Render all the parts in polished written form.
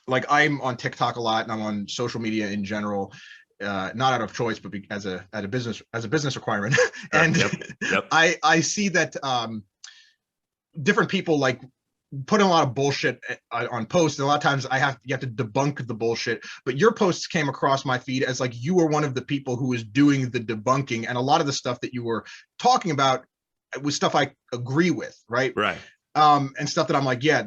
like I'm on TikTok a lot and I'm on social media in general, not out of choice, but as a business requirement. Sure. And Yep. I see that different people like put in a lot of bullshit on posts, and a lot of times you have to debunk the bullshit. But your posts came across my feed as like you were one of the people who was doing the debunking, and a lot of the stuff that you were talking about was stuff I agree with, right? Right. And stuff that I'm like, yeah,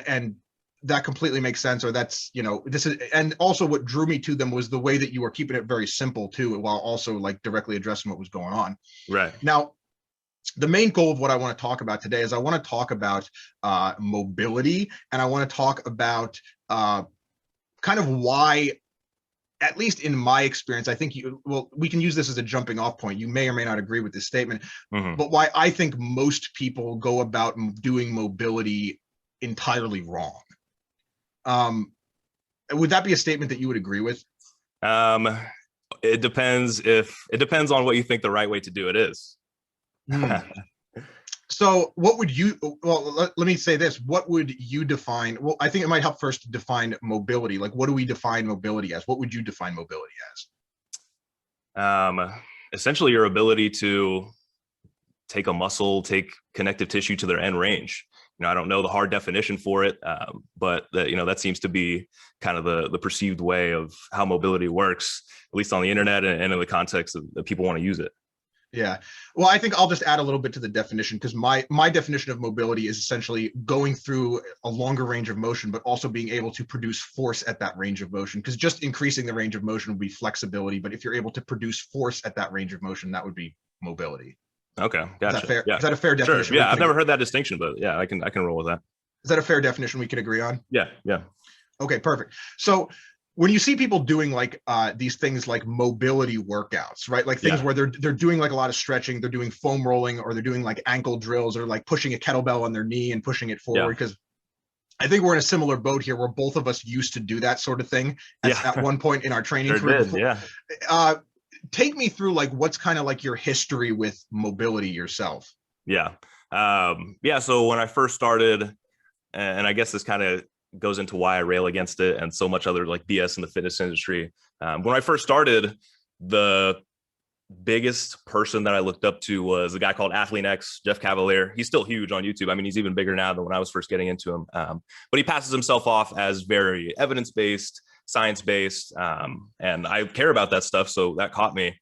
and that completely makes sense, or that's, this is. And also what drew me to them was the way that you were keeping it very simple too, while also like directly addressing what was going on. Right. Now, the main goal of what I want to talk about today is I want to talk about mobility, and I want to talk about kind of why, at least in my experience, I think we can use this as a jumping off point. You may or may not agree with this statement, but why I think most people go about doing mobility entirely wrong. Would that be a statement that you would agree with? It depends on what you think the right way to do it is. So what would you, well, let me say this. What would you define? Well, I think it might help first to define mobility. Like, what do we define mobility as? What would you define mobility as? Essentially your ability to take a muscle, take connective tissue to their end range. I don't know the hard definition for it, but that seems to be kind of the perceived way of how mobility works, at least on the internet and in the context that people want to use it. Yeah. Well, I think I'll just add a little bit to the definition, because my definition of mobility is essentially going through a longer range of motion, but also being able to produce force at that range of motion. Because just increasing the range of motion would be flexibility, but if you're able to produce force at that range of motion, that would be mobility. Okay, gotcha. Is that fair? Yeah. Is that a fair definition? Sure. Yeah, I've never heard that distinction, but yeah, I can roll with that. Is that a fair definition we can agree on? Yeah. Okay, perfect. So when you see people doing like these things like mobility workouts, right? Like things where they're doing like a lot of stretching, they're doing foam rolling, or they're doing like ankle drills, or like pushing a kettlebell on their knee and pushing it forward. Because I think we're in a similar boat here, where both of us used to do that sort of thing at one point in our training career. Yeah. Take me through like what's kind of like your history with mobility yourself. Yeah. So when I first started, and I guess this kind of goes into why I rail against it and so much other like BS in the fitness industry. When I first started, the biggest person that I looked up to was a guy called Athlete X, Jeff Cavalier. He's still huge on YouTube. I mean, he's even bigger now than when I was first getting into him. But he passes himself off as very evidence-based, science-based, and I care about that stuff. So that caught me.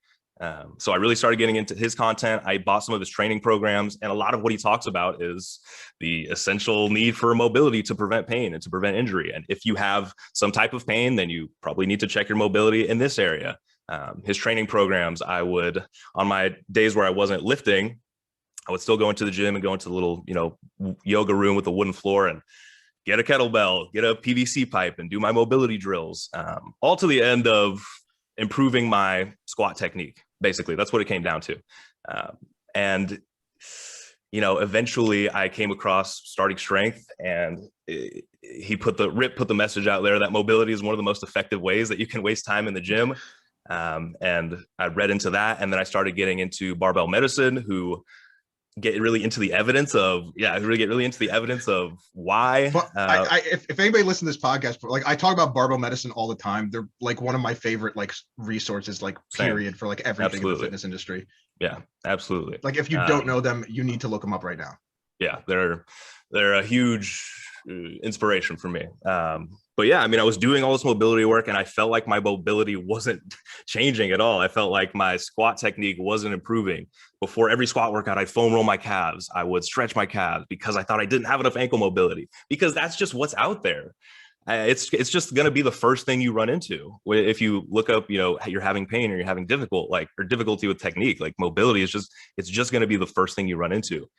So I really started getting into his content. I bought some of his training programs, and a lot of what he talks about is the essential need for mobility to prevent pain and to prevent injury. And if you have some type of pain, then you probably need to check your mobility in this area. His training programs, I would, on my days where I wasn't lifting, I would still go into the gym and go into the little, yoga room with a wooden floor and get a kettlebell, get a PVC pipe, and do my mobility drills, all to the end of improving my squat technique. Basically, that's what it came down to. And eventually I came across Starting Strength, and Rip put the message out there that mobility is one of the most effective ways that you can waste time in the gym. And I read into that, and then I started getting into barbell medicine, who get really into the evidence of why. But if anybody listens to this podcast, like I talk about barbell medicine all the time. They're like one of my favorite like resources, like period, for like everything in the fitness industry. Yeah, absolutely. Like if you don't know them, you need to look them up right now. Yeah, they're a huge inspiration for me. But yeah, I mean, I was doing all this mobility work, and I felt like my mobility wasn't changing at all. I felt like my squat technique wasn't improving. Before every squat workout, I'd foam roll my calves. I would stretch my calves because I thought I didn't have enough ankle mobility, because that's just what's out there. It's just going to be the first thing you run into. If you look up, you're having pain or you're having difficulty with technique, like mobility is it's just going to be the first thing you run into.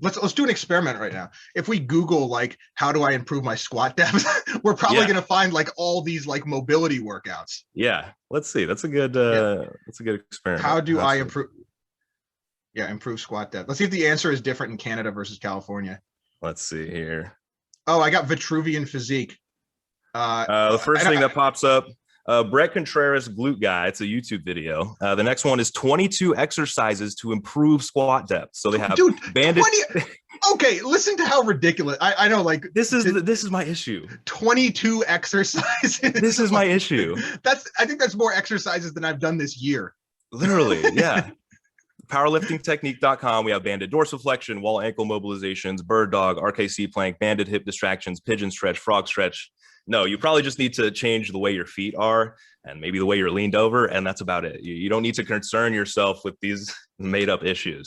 Let's do an experiment right now. If we Google like how do I improve my squat depth, we're probably going to find like all these like mobility workouts. Yeah, let's see. That's a good experiment. How do I improve? Yeah, improve squat depth. Let's see if the answer is different in Canada versus California. Let's see here. Oh, I got Vitruvian physique. The first thing that pops up, Brett Contreras glute guy. It's a YouTube video. The next one is 22 exercises to improve squat depth. So they have banded. 20. Okay, listen to how ridiculous. I know, like this is my issue. 22 exercises. This is my issue. I think that's more exercises than I've done this year. Literally, yeah. Powerliftingtechnique.com. We have banded dorsiflexion, wall ankle mobilizations, bird dog, RKC plank, banded hip distractions, pigeon stretch, frog stretch. No, you probably just need to change the way your feet are and maybe the way you're leaned over, and that's about it. You don't need to concern yourself with these made up issues.